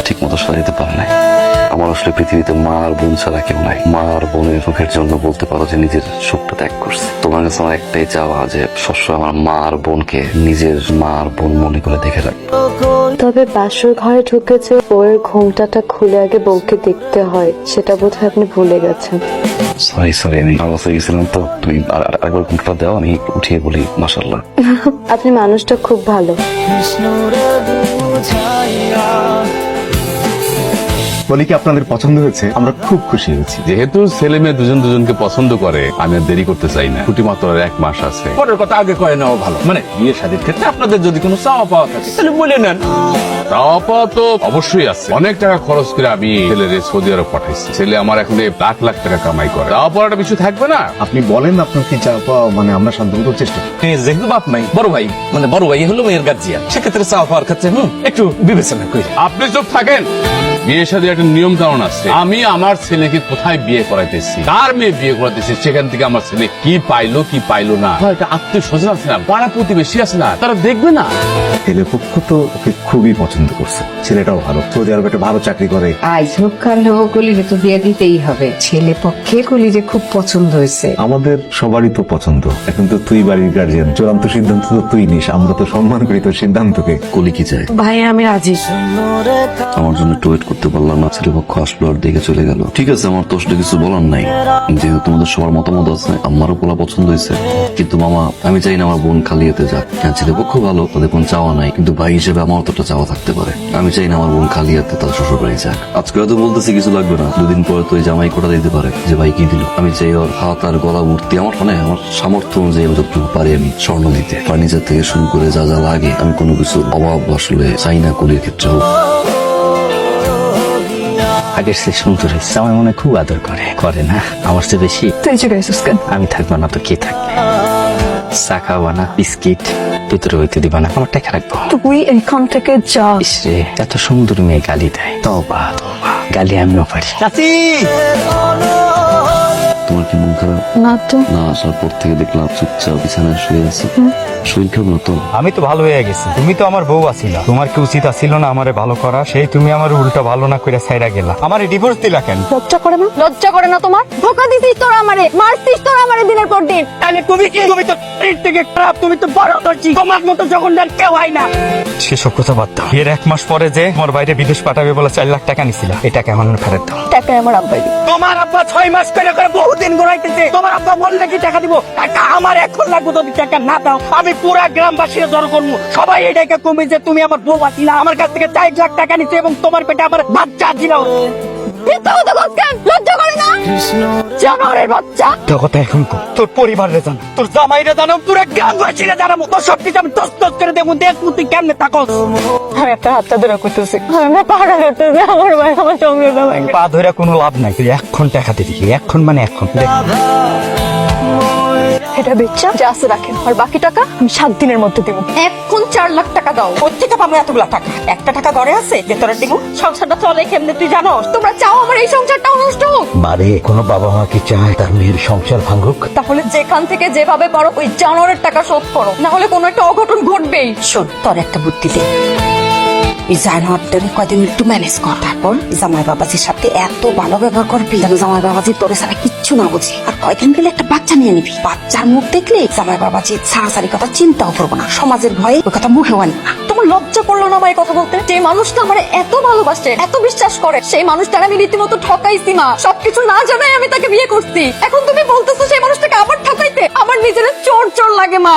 ঠিক মতো সাজাতে পারে নাই। আমার আসলে পৃথিবীতে মা আর বোন ছাড়া কেউ নাই। মা আর বোনের সুখের জন্য বলতে পারো যে নিজের সুখটা ত্যাগ করছে। তোমার কাছে আমার একটাই চাওয়া যে সবসময় আমার মা আর বোনকে নিজের মা আর বোন মনে করে দেখে রাখবো। তবে বাসর ঘরে ঢুকে যে বউয়ের ঘোমটাটা খুলে আগে বউকে দেখতে হয়, সেটা বোধহয় আপনি ভুলে গেছেন। সরি আমি আওয়াজ হয়ে গেছিলাম তো। তুমি আরেকবার ঘুমটা দাও, আমি উঠিয়ে বলি মাশাআল্লাহ। আপনি মানুষটা খুব ভালো। বলি কি আপনাদের পছন্দ হয়েছে? আমরা খুব খুশি হয়েছি। যেহেতু ছেলে মেয়ে দুজন দুজনকে পছন্দ করে, আমি আর দেরি করতে চাই না। ছুটি মাত্র আর 1 মাস আছে। পরের কথা আগে কয়ে নেওয়া ভালো। মানে বিয়ে শাদীর ক্ষেত্রে আপনাদের যদি কোনো চাওয়া পাওয়া থাকে তাহলে বলে নেন। চাওয়া পাওয়া তো অবশ্যই আছে। অনেক টাকা খরচ করে আমি ছেলের সৌদি আরব পাঠাইছি। ছেলে আমার এখন লাখ লাখ টাকা কামাই করে। চাওয়া পাওয়াটা কিছু থাকবে না। আপনি বলেন আপনার কি চাওয়া, মানে আমরা শান্ত করার চেষ্টা করি। যেহেতু বাপ নাই, বড় ভাই মানে বড় ভাই হলো মেয়ের গার্জিয়ান, সেক্ষেত্রে চাওয়া পাওয়ার ক্ষেত্রে একটু বিবেচনা করি। আপনি চুপ থাকেন। বিয়ের সাথে একটা নিয়ম কানুন আছে। আমি আমার ছেলেকে কোথায় বিয়ে করাইতেছি, কার মেয়ে বিয়ে করাইতেছি, সেখান থেকে আমার ছেলে কি পাইলো কি পাইলো না, একটা আত্মীয় স্বজন আছে না, পাড়া প্রতিবেশী আছে না, তারা দেখবে না। ছেলে পক্ষ তো ওকে খুবই পছন্দ করছে। ছেলেটাও ভালো, সৌদি আরবে একটা ভালো চাকরি করে। আজ হোক কাল হোক কলিরে তো বিয়ে দিতেই হবে। ছেলে পক্ষে কলিরে খুব পছন্দ হয়েছে। আমাদের সবারই তো পছন্দ। এখন তো তুই বাড়ির গার্জিয়ান, চূড়ান্ত সিদ্ধান্ত তো তুই নিস। আমরা তো সম্মান করি তোর সিদ্ধান্তকে। কলি কি চায়? ভাই আমি রাজি। আমার জন্য একটু ওয়েট করতে পারলাম না। ছেলে পক্ষ আসলো আর দেখে চলে গেল। ঠিক আছে, আমার তো আসলে কিছু বলার নাই। যেহেতু তোমাদের সবার মতামত আছে, আমারও পোলা পছন্দ হয়েছে। কিন্তু মামা, আমি চাই না আমার বোন খালিয়াতে যাক। হ্যাঁ, ছেলে পক্ষ ভালো, তাদের কোন চাওয়া নাই, কিন্তু ভাই হিসেবে আমার অতটা চাওয়া থাকতে পারে। আমি চাই না আমার বোন খালিয়াতে তার শ্বশুর বাড়ি যাক। আজকে হয়তো বলতেছি কিছু লাগবে না, 2 দিন পরে তো এই জামাই কোটা দিতে পারে যে ভাই কি দিল। আমি চাই ওর হাত আর গলা মূর্তি আমার আমার সামর্থ্য অনুযায়ী আমি যতটুকু পারি আমি স্বর্ণ দিতে। ফার্নিচার থেকে শুরু করে যা যা লাগে, আমি কোনো কিছু অভাব আসলে চাই না কলির ক্ষেত্রে হোক। আগের সে সুন্দর হয়েছে। আমার মনে খুব আদর করে না আমার চেয়ে বেশি। তুই চলে এসেছিস কেন? আমি থাকবো না তো কে থাকবে? চা খাওয়া না, বিস্কিট ভিতরে হইতে দিবা না, আমার টাকা রাখবো। তুই এখান থেকে যা। ইসরে, এত সুন্দর মেয়ে গালি দেয়। তবা গালি আমিও পারি। তোমার কি মন খারাপ? না তো। না, আসার পর থেকে দেখলাম চুপচাপ বিছানায় শুয়ে আছে। শরীর খারাপ না তো? আমি তো ভালো হয়ে গেছি। তুমি তো আমার বউ আছিলা, তোমার কি উচিত আছিল না আমারে ভালো করা? সেই তুমি আমার উল্টা ভালো না করে ছাইরা গেলা। আমারে ডিভোর্স দিলা কেন? লজ্জা করে না? লজ্জা করে না তোমার? ধোকা দিছিস তোরা আমারে, মারছিস তোরা আমারে দিনের পর দিন। তাহলে তুমি কি? তুমি তো এর থেকে খারাপ, তুমি তো বড় দর্জি। তোমার মতো জঘন্যার কেউ হয় না। সেসব কথা বাদ দাও। এর 1 মাস পরে যে আমার বাইরে বিদেশ পাঠাবে বলে 4 লাখ টাকা নিছিলা, এই টাকা আমার ফেরত দাও। টাকা আমার আব্বাই দিবে। তোমার আব্বা 6 মাস করে বহুদিন ঘুরাইতেছে। তোমার আব্বা বললে কি টাকা দিব? টাকা আমার এখন লাগবে। যদি টাকা না দাও, আমি পুরা গ্রামবাসীরা জড়ো করবো। সবাই এটাকে কমে যে তুমি আমার বউ আছিলা, আমার কাছ থেকে 4 লাখ টাকা নিচ্ছে এবং তোমার পেটে আমার বাচ্চা ছিল। লজ্জা করে না? জানোয়ারের বাচ্চা। তোর কথা এখন কো, তোর পরিবারে জানো, তোর জামাইরে জানো, পুরা গ্রামবাসীরা জানাবো। তোর সবকিছু আমি তস করে দেবো। দেখবো তুই কেমনে থাকস। আমি একটা হাতটা ধরে করতেছি, আমি পাগল হতেছি। আমার ভাই আমার সংসারটা ভাঙবে। পা ধরে কোনো লাভ নাই। তুই এখন টাকা দিবি, এখন মানে এখন। এটা বেচা যা আছে রাখেন, আর বাকি টাকা আমি 7 দিনের মধ্যে দিব। এখন 4 লাখ টাকা দাও। কোথেকে পাবো এতগুলা টাকা? একটা টাকা ঘরে আছে যে তোরা দিব? সংসারটা চলে কেমনে তুই জানো? তোমরা চাও আমার এই সংসারটাও নষ্ট হোক? বারে কোনো বাবা মা কি চায় তার মেয়ের সংসার ভাঙুক? তাহলে যেখান থেকে যেভাবে পারো ওই জানোয়ারের টাকা শোধ করো, না হলে কোনো একটা অঘটন ঘটবেই। শোন, তোর একটা বুদ্ধি দে। এই জানোয়ারটাকে কয়দিন একটু ম্যানেজ কর, তারপর জামাই বাবাজির সাথে এত ভালো ব্যবহার করবি যেন জামাই বাবাজি তোরে ছাড়া কিচ্ছু না বুঝে। আর কয়দিন গেলে একটা বাচ্চা নিয়ে নিবি। বাচ্চার মুখ দেখলে জামাই বাবাজি ছাড়াছাড়ি কথা চিন্তাও করবো না, সমাজের ভয়ে ওই কথা মুখেও আনবো না। তোমার লজ্জা করলো না আমার এই কথা বলতে? যে মানুষটা আমার এত ভালোবাসে, এত বিশ্বাস করে, সেই মানুষটাকে আমি রীতিমতো ঠকাইছি মা। সবকিছু না জানাই আমি তাকে বিয়ে করছি। এখন তুমি বলতেছো সেই মানুষটাকে আবার ঠকাইতে? আমার নিজের চোর চোর লাগে মা।